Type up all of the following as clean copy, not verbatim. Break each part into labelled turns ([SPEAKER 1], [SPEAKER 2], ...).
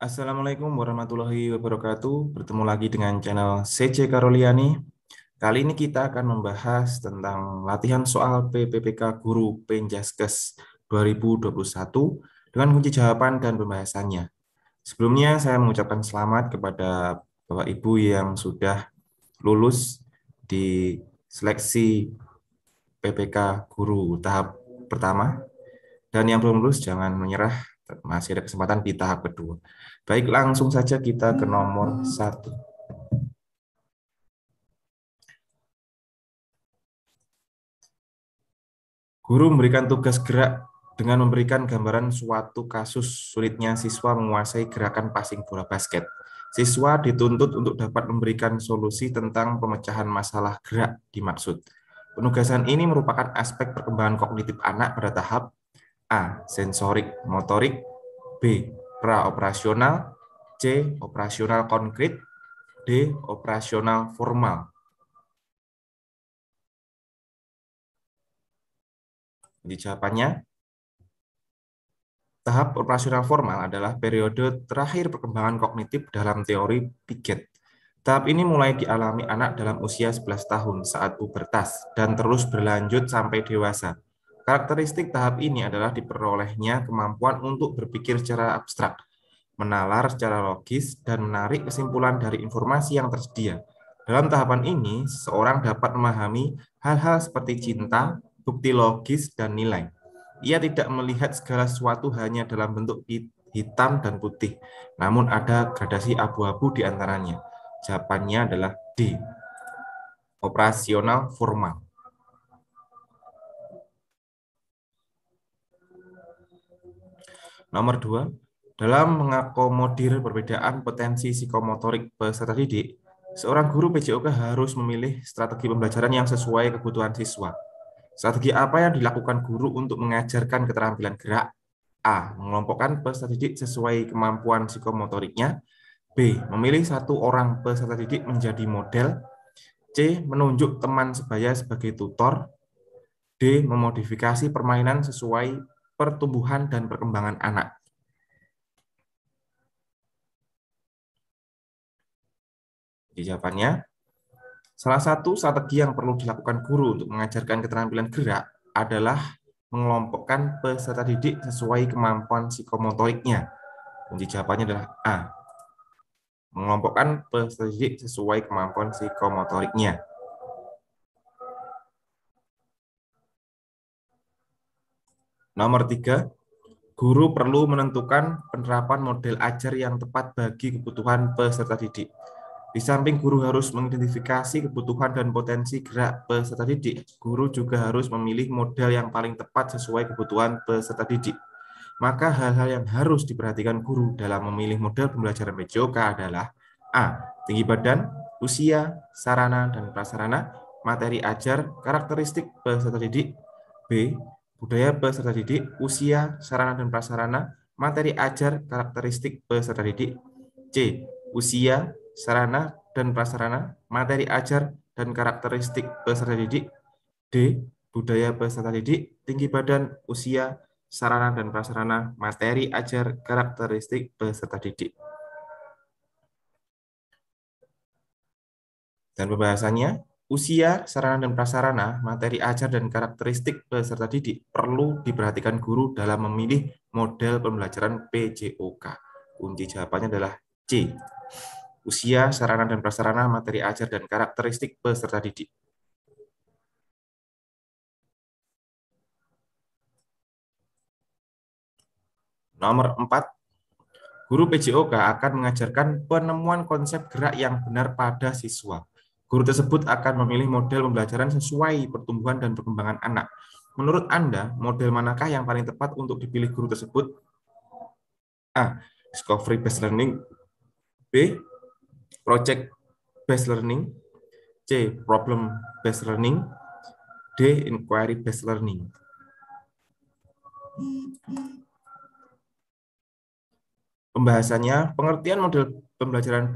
[SPEAKER 1] Assalamualaikum warahmatullahi wabarakatuh. Bertemu lagi dengan channel CC Karoliani. Kali ini kita akan membahas tentang latihan soal PPPK Guru Penjaskes 2021 dengan kunci jawaban dan pembahasannya. Sebelumnya saya mengucapkan selamat kepada Bapak Ibu yang sudah lulus di seleksi PPK Guru tahap pertama. Dan yang belum lulus jangan menyerah, masih ada kesempatan di tahap kedua. Baik, langsung saja kita ke nomor 1. Guru memberikan tugas gerak dengan memberikan gambaran suatu kasus sulitnya siswa menguasai gerakan passing bola basket. Siswa dituntut untuk dapat memberikan solusi tentang pemecahan masalah gerak dimaksud. Penugasan ini merupakan aspek perkembangan kognitif anak pada tahap A. Sensorik motorik, B. Praoperasional, C. Operasional konkret, D. Operasional formal. Jadi jawabannya, tahap operasional formal adalah periode terakhir perkembangan kognitif dalam teori Piaget. Tahap ini mulai dialami anak dalam usia 11 tahun saat pubertas dan terus berlanjut sampai dewasa. Karakteristik tahap ini adalah diperolehnya kemampuan untuk berpikir secara abstrak, menalar secara logis, dan menarik kesimpulan dari informasi yang tersedia. Dalam tahapan ini, seseorang dapat memahami hal-hal seperti cinta, bukti logis, dan nilai. Ia tidak melihat segala sesuatu hanya dalam bentuk hitam dan putih, namun ada gradasi abu-abu di antaranya. Jawabannya adalah D. Operasional formal. Nomor 2. Dalam mengakomodir perbedaan potensi psikomotorik peserta didik, seorang guru PJOK harus memilih strategi pembelajaran yang sesuai kebutuhan siswa. Strategi apa yang dilakukan guru untuk mengajarkan keterampilan gerak? A. Mengelompokkan peserta didik sesuai kemampuan psikomotoriknya. B. Memilih satu orang peserta didik menjadi model. C. Menunjuk teman sebaya sebagai tutor. D. Memodifikasi permainan sesuai pertumbuhan dan perkembangan anak. Jadi jawabannya, salah satu strategi yang perlu dilakukan guru untuk mengajarkan keterampilan gerak adalah mengelompokkan peserta didik sesuai kemampuan psikomotoriknya. Kunci jawabannya adalah A. Mengelompokkan peserta didik sesuai kemampuan psikomotoriknya. Nomor 3, guru perlu menentukan penerapan model ajar yang tepat bagi kebutuhan peserta didik. Di samping guru harus mengidentifikasi kebutuhan dan potensi gerak peserta didik, guru juga harus memilih model yang paling tepat sesuai kebutuhan peserta didik. Maka hal-hal yang harus diperhatikan guru dalam memilih model pembelajaran PJOK adalah A. Tinggi badan, usia, sarana dan prasarana, materi ajar, karakteristik peserta didik. B. Budaya peserta didik, usia, sarana dan prasarana, materi ajar, karakteristik peserta didik. C. Usia, sarana dan prasarana, materi ajar, dan karakteristik peserta didik. D. Budaya peserta didik, tinggi badan, usia, sarana dan prasarana, materi ajar, karakteristik peserta didik. Dan pembahasannya, usia, sarana dan prasarana, materi ajar, dan karakteristik peserta didik perlu diperhatikan guru dalam memilih model pembelajaran PJOK. Kunci jawabannya adalah C. Usia, sarana dan prasarana, materi ajar, dan karakteristik peserta didik. Nomor 4, guru PJOK akan mengajarkan penemuan konsep gerak yang benar pada siswa. Guru tersebut akan memilih model pembelajaran sesuai pertumbuhan dan perkembangan anak. Menurut Anda, model manakah yang paling tepat untuk dipilih guru tersebut? A. Discovery based learning. B. Project based learning. C. Problem based learning. D. Inquiry based learning. Pembahasannya, pengertian model pembelajaran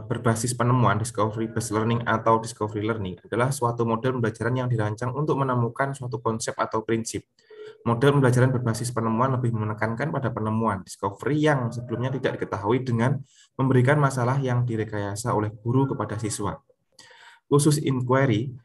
[SPEAKER 1] berbasis penemuan discovery based learning atau discovery learning adalah suatu model pembelajaran yang dirancang untuk menemukan suatu konsep atau prinsip. Model pembelajaran berbasis penemuan lebih menekankan pada penemuan discovery yang sebelumnya tidak diketahui dengan memberikan masalah yang direkayasa oleh guru kepada siswa. Khusus inquiry,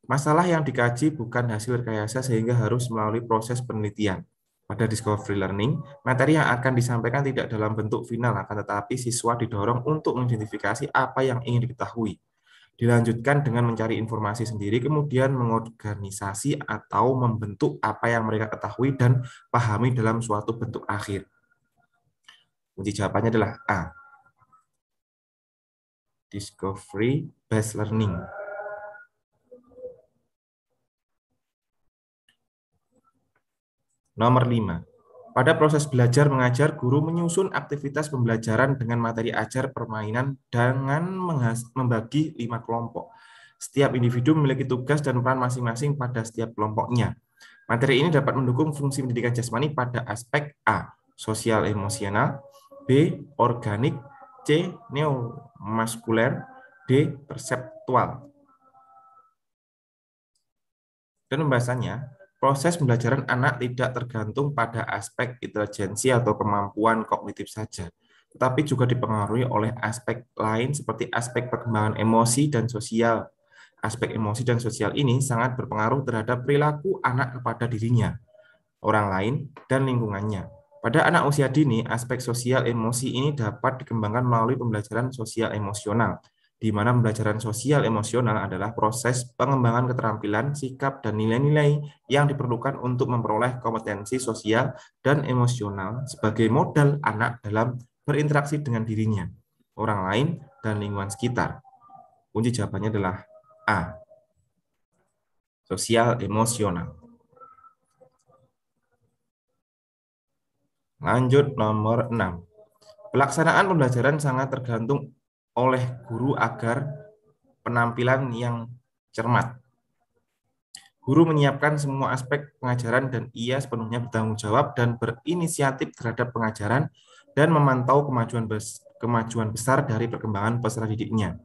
[SPEAKER 1] masalah yang dikaji bukan hasil rekayasa sehingga harus melalui proses penelitian. Pada discovery learning, materi yang akan disampaikan tidak dalam bentuk final, akan tetapi siswa didorong untuk mengidentifikasi apa yang ingin diketahui. Dilanjutkan dengan mencari informasi sendiri, kemudian mengorganisasi atau membentuk apa yang mereka ketahui dan pahami dalam suatu bentuk akhir. Kunci jawabannya adalah A. Discovery based learning. Nomor 5. Pada proses belajar mengajar, guru menyusun aktivitas pembelajaran dengan materi ajar permainan dengan membagi 5 kelompok. Setiap individu memiliki tugas dan peran masing-masing pada setiap kelompoknya. Materi ini dapat mendukung fungsi pendidikan jasmani pada aspek A. Sosial emosional, B. Organik, C. Neuromuskuler, D. Perseptual. Dan pembahasannya, proses pembelajaran anak tidak tergantung pada aspek intelijensi atau kemampuan kognitif saja, tetapi juga dipengaruhi oleh aspek lain seperti aspek perkembangan emosi dan sosial. Aspek emosi dan sosial ini sangat berpengaruh terhadap perilaku anak kepada dirinya, orang lain, dan lingkungannya. Pada anak usia dini, aspek sosial emosi ini dapat dikembangkan melalui pembelajaran sosial emosional, di mana pembelajaran sosial emosional adalah proses pengembangan keterampilan, sikap, dan nilai-nilai yang diperlukan untuk memperoleh kompetensi sosial dan emosional sebagai modal anak dalam berinteraksi dengan dirinya, orang lain, dan lingkungan sekitar. Kunci jawabannya adalah A. Sosial emosional. Lanjut nomor 6. Pelaksanaan pembelajaran sangat tergantung oleh guru agar penampilan yang cermat. Guru menyiapkan semua aspek pengajaran dan ia sepenuhnya bertanggung jawab dan berinisiatif terhadap pengajaran dan memantau kemajuan besar dari perkembangan peserta didiknya.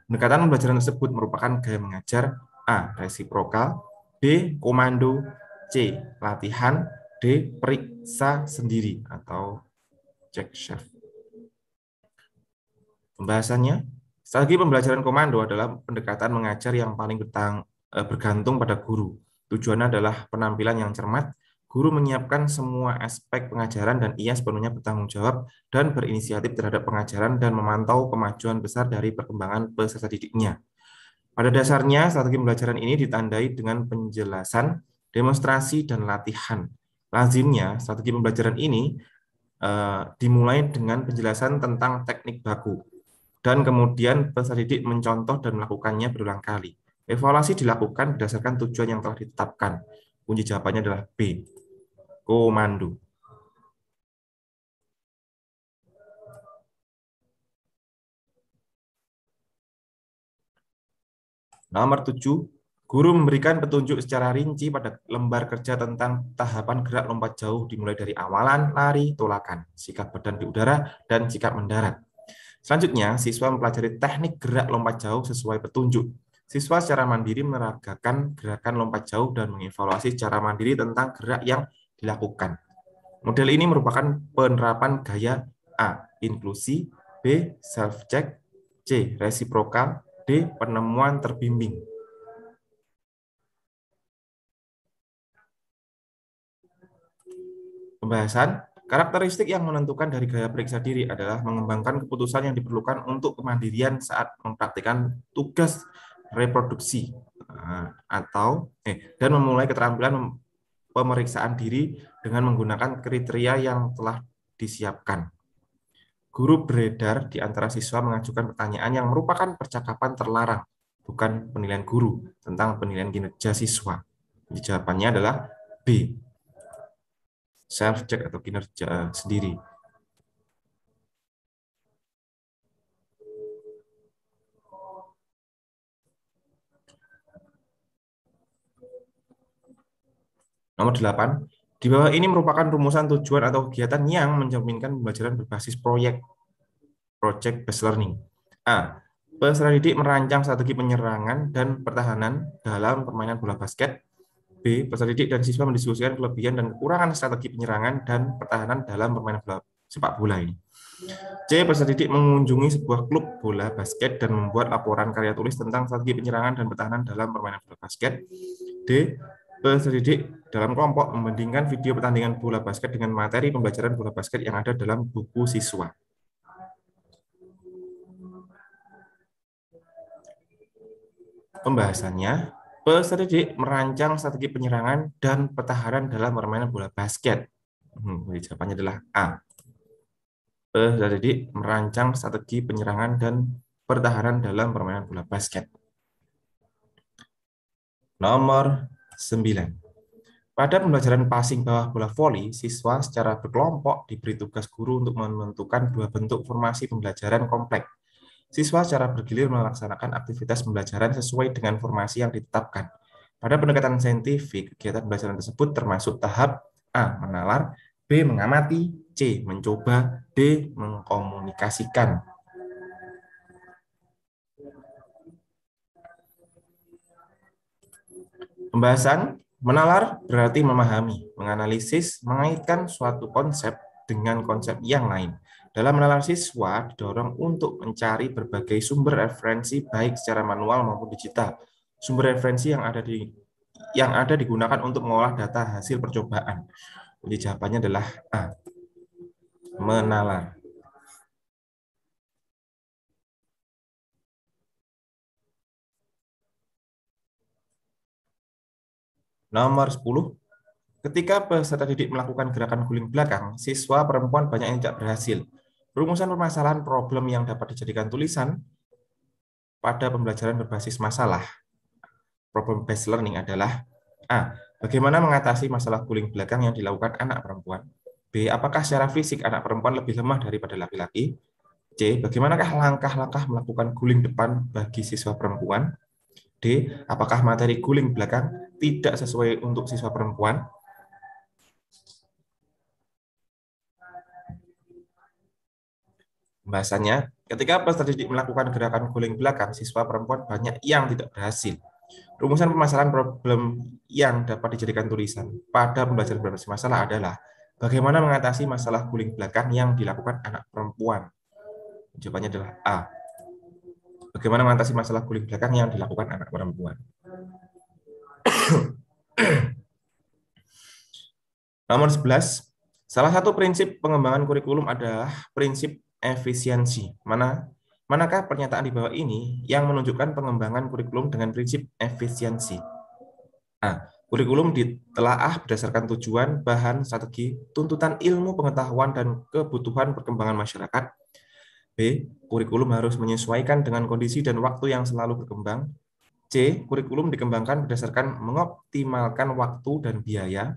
[SPEAKER 1] Pendekatan pembelajaran tersebut merupakan gaya mengajar A. Resiprokal, B. Komando, C. Latihan, D. Periksa sendiri atau check chef. Pembahasannya, strategi pembelajaran komando adalah pendekatan mengajar yang paling bergantung pada guru. Tujuannya adalah penampilan yang cermat. Guru menyiapkan semua aspek pengajaran dan ia sepenuhnya bertanggung jawab dan berinisiatif terhadap pengajaran dan memantau kemajuan besar dari perkembangan peserta didiknya. Pada dasarnya, strategi pembelajaran ini ditandai dengan penjelasan, demonstrasi, dan latihan. Lazimnya, strategi pembelajaran ini dimulai dengan penjelasan tentang teknik baku, dan kemudian peserta didik mencontoh dan melakukannya berulang kali. Evaluasi dilakukan berdasarkan tujuan yang telah ditetapkan. Kunci jawabannya adalah B. Komando. Nomor 7. Guru memberikan petunjuk secara rinci pada lembar kerja tentang tahapan gerak lompat jauh dimulai dari awalan, lari, tolakan, sikap badan di udara, dan sikap mendarat. Selanjutnya, siswa mempelajari teknik gerak lompat jauh sesuai petunjuk. Siswa secara mandiri meragakan gerakan lompat jauh dan mengevaluasi secara mandiri tentang gerak yang dilakukan. Model ini merupakan penerapan gaya A. Inklusi, B. Self-check, C. Resiprokal, D. Penemuan terbimbing. Pembahasan, karakteristik yang menentukan dari gaya periksa diri adalah mengembangkan keputusan yang diperlukan untuk kemandirian saat mempraktikkan tugas reproduksi dan memulai keterampilan pemeriksaan diri dengan menggunakan kriteria yang telah disiapkan. Guru beredar di antara siswa mengajukan pertanyaan yang merupakan percakapan terlarang, bukan penilaian guru tentang penilaian kinerja siswa. Jawabannya adalah B. Self-check atau kinerja sendiri. Nomor 8. Di bawah ini merupakan rumusan tujuan atau kegiatan yang mencerminkan pembelajaran berbasis project based learning. A. Peserta didik merancang strategi penyerangan dan pertahanan dalam permainan bola basket. B. Peserta didik dan siswa mendiskusikan kelebihan dan kekurangan strategi penyerangan dan pertahanan dalam permainan sepak bola ini. C. Peserta didik mengunjungi sebuah klub bola basket dan membuat laporan karya tulis tentang strategi penyerangan dan pertahanan dalam permainan bola basket. D. Peserta didik dalam kelompok membandingkan video pertandingan bola basket dengan materi pembelajaran bola basket yang ada dalam buku siswa. Pembahasannya, peserta didik merancang strategi penyerangan dan pertahanan dalam permainan bola basket. Jawabannya adalah A. Peserta didik merancang strategi penyerangan dan pertahanan dalam permainan bola basket. Nomor 9. Pada pembelajaran passing bawah bola voli, siswa secara berkelompok diberi tugas guru untuk menentukan dua bentuk formasi pembelajaran kompleks. Siswa secara bergilir melaksanakan aktivitas pembelajaran sesuai dengan formasi yang ditetapkan. Pada pendekatan saintifik, kegiatan pembelajaran tersebut termasuk tahap A. Menalar, B. Mengamati, C. Mencoba, D. Mengkomunikasikan. Pembahasan menalar berarti memahami, menganalisis, mengaitkan suatu konsep dengan konsep yang lain. Dalam menalar, siswa didorong untuk mencari berbagai sumber referensi baik secara manual maupun digital. Sumber referensi yang ada digunakan untuk mengolah data hasil percobaan. Jadi jawabannya adalah A. Menalar. Nomor 10. Ketika peserta didik melakukan gerakan guling belakang, siswa perempuan banyak yang tidak berhasil. Rumusan permasalahan problem yang dapat dijadikan tulisan pada pembelajaran berbasis masalah, problem based learning adalah A. Bagaimana mengatasi masalah guling belakang yang dilakukan anak perempuan? B. Apakah secara fisik anak perempuan lebih lemah daripada laki-laki? C. Bagaimanakah langkah-langkah melakukan guling depan bagi siswa perempuan? D. Apakah materi guling belakang tidak sesuai untuk siswa perempuan? Pembahasannya, ketika peserta didik melakukan gerakan guling belakang, siswa perempuan banyak yang tidak berhasil. Rumusan permasalahan problem yang dapat dijadikan tulisan pada pembelajaran berbasis masalah adalah bagaimana mengatasi masalah guling belakang yang dilakukan anak perempuan. Jawabannya adalah A. Bagaimana mengatasi masalah guling belakang yang dilakukan anak perempuan. Nomor 11. Salah satu prinsip pengembangan kurikulum adalah prinsip efisiensi. Manakah pernyataan di bawah ini yang menunjukkan pengembangan kurikulum dengan prinsip efisiensi? A. Kurikulum ditelaah berdasarkan tujuan, bahan, strategi, tuntutan ilmu pengetahuan, dan kebutuhan perkembangan masyarakat. B. Kurikulum harus menyesuaikan dengan kondisi dan waktu yang selalu berkembang. C. Kurikulum dikembangkan berdasarkan mengoptimalkan waktu dan biaya.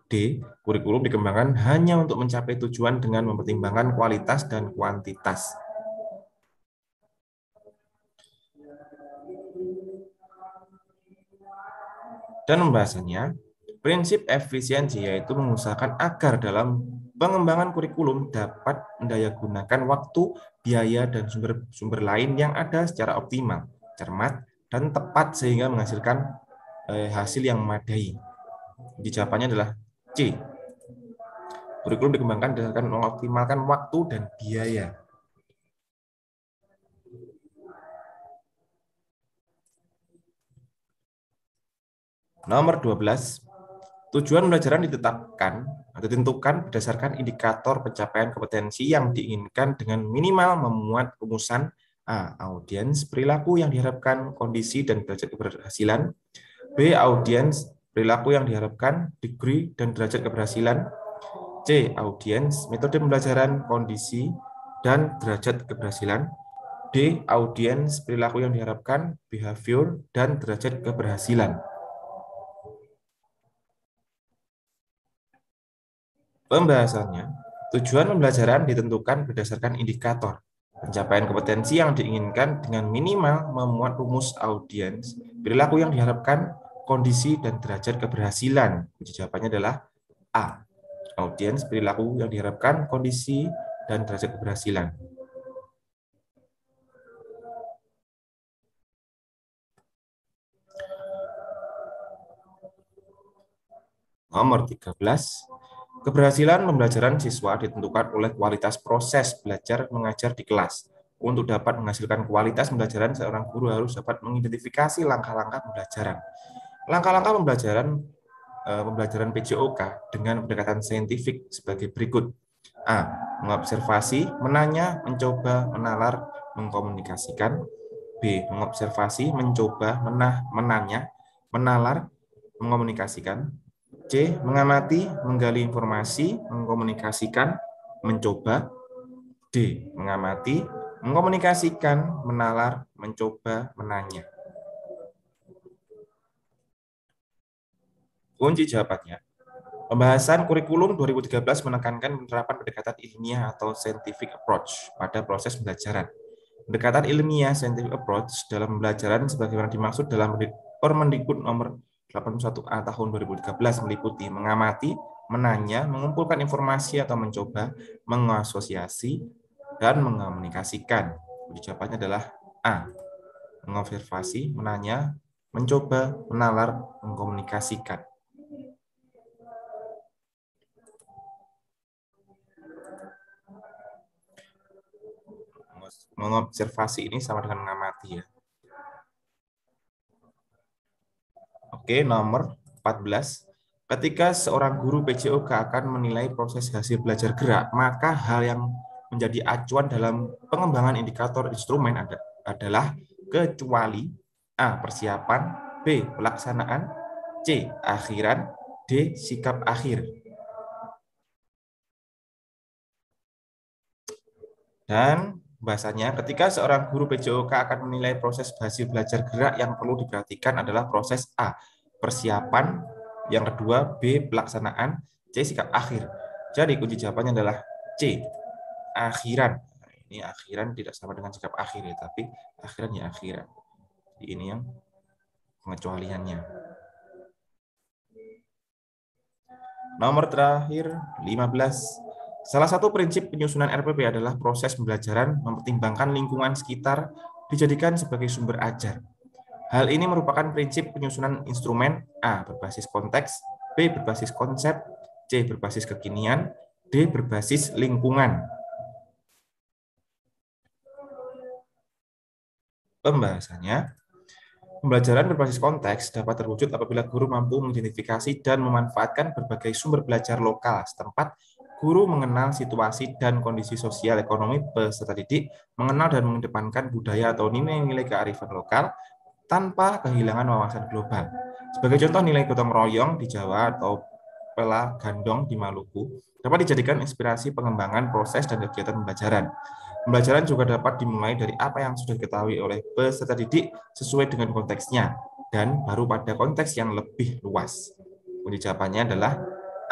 [SPEAKER 1] D. Kurikulum dikembangkan hanya untuk mencapai tujuan dengan mempertimbangkan kualitas dan kuantitas. Dan pembahasannya, prinsip efisiensi yaitu mengusahakan agar dalam pengembangan kurikulum dapat mendayagunakan waktu, biaya, dan sumber lain yang ada secara optimal, cermat, dan tepat sehingga menghasilkan hasil yang memadai. Jadi jawabannya adalah C. Kurikulum dikembangkan berdasarkan mengoptimalkan waktu dan biaya. Nomor 12. Tujuan pembelajaran ditetapkan atau ditentukan berdasarkan indikator pencapaian kompetensi yang diinginkan dengan minimal memuat rumusan A. Audiens, perilaku yang diharapkan, kondisi dan derajat keberhasilan. B. Audiens, perilaku yang diharapkan, degree dan derajat keberhasilan. C. Audiens, metode pembelajaran, kondisi dan derajat keberhasilan. D. Audiens, perilaku yang diharapkan, behavior dan derajat keberhasilan. Pembahasannya, tujuan pembelajaran ditentukan berdasarkan indikator pencapaian kompetensi yang diinginkan dengan minimal memuat rumus audiens, perilaku yang diharapkan, kondisi, dan derajat keberhasilan. Jadi jawabannya adalah A. Audiens, perilaku yang diharapkan, kondisi, dan derajat keberhasilan. Nomor 13, keberhasilan pembelajaran siswa ditentukan oleh kualitas proses belajar mengajar di kelas. Untuk dapat menghasilkan kualitas pembelajaran, seorang guru harus dapat mengidentifikasi langkah-langkah pembelajaran. Langkah-langkah pembelajaran PJOK dengan pendekatan saintifik sebagai berikut. A. Mengobservasi, menanya, mencoba, menalar, mengkomunikasikan. B. Mengobservasi, mencoba, menanya, menalar, mengkomunikasikan. C. Mengamati, menggali informasi, mengkomunikasikan, mencoba. D. Mengamati, mengkomunikasikan, menalar, mencoba, menanya. Kunci jawabannya. Pembahasan kurikulum 2013 menekankan penerapan pendekatan ilmiah atau scientific approach pada proses pembelajaran. Pendekatan ilmiah scientific approach dalam pembelajaran sebagaimana dimaksud dalam Permendikbud nomor 81A tahun 2013 meliputi mengamati, menanya, mengumpulkan informasi atau mencoba, mengasosiasi, dan mengomunikasikan. Jawabannya adalah A. Mengobservasi, menanya, mencoba, menalar, mengkomunikasikan. Mengobservasi ini sama dengan mengamati ya. Oke, nomor 14. Ketika seorang guru PJOK akan menilai proses hasil belajar gerak, maka hal yang menjadi acuan dalam pengembangan indikator instrumen adalah kecuali A. Persiapan, B. Pelaksanaan, C. Akhiran, D. Sikap akhir. Dan bahasanya, ketika seorang guru PJOK akan menilai proses hasil belajar gerak, yang perlu diperhatikan adalah proses A. Persiapan, yang kedua B. Pelaksanaan, C. Sikap akhir. Jadi kunci jawabannya adalah C. Akhiran. Nah, ini akhiran tidak sama dengan sikap akhir ya, tapi akhiran ya akhiran. Ini yang pengecualiannya. Nomor terakhir 15. Salah satu prinsip penyusunan RPP adalah proses pembelajaran mempertimbangkan lingkungan sekitar dijadikan sebagai sumber ajar. Hal ini merupakan prinsip penyusunan instrumen A. Berbasis konteks, B. Berbasis konsep, C. Berbasis kekinian, D. Berbasis lingkungan. Pembahasannya, pembelajaran berbasis konteks dapat terwujud apabila guru mampu mengidentifikasi dan memanfaatkan berbagai sumber belajar lokal setempat. Guru mengenal situasi dan kondisi sosial ekonomi peserta didik, mengenal dan mengedepankan budaya atau nilai-nilai kearifan lokal tanpa kehilangan wawasan global. Sebagai contoh, nilai gotong royong di Jawa atau pela gandong di Maluku dapat dijadikan inspirasi pengembangan proses dan kegiatan pembelajaran. Pembelajaran juga dapat dimulai dari apa yang sudah diketahui oleh peserta didik sesuai dengan konteksnya, dan baru pada konteks yang lebih luas. Kunci jawabannya adalah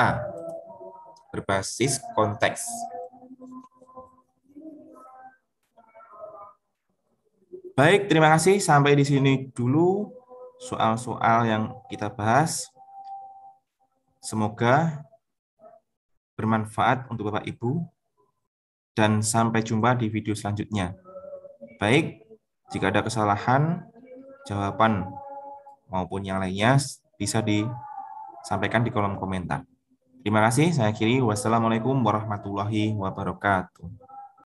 [SPEAKER 1] A. Berbasis konteks. Baik, terima kasih. Sampai di sini dulu soal-soal yang kita bahas. Semoga bermanfaat untuk Bapak Ibu, dan sampai jumpa di video selanjutnya. Baik, jika ada kesalahan, jawaban maupun yang lainnya bisa disampaikan di kolom komentar. Terima kasih, saya akhiri. Wassalamualaikum warahmatullahi wabarakatuh.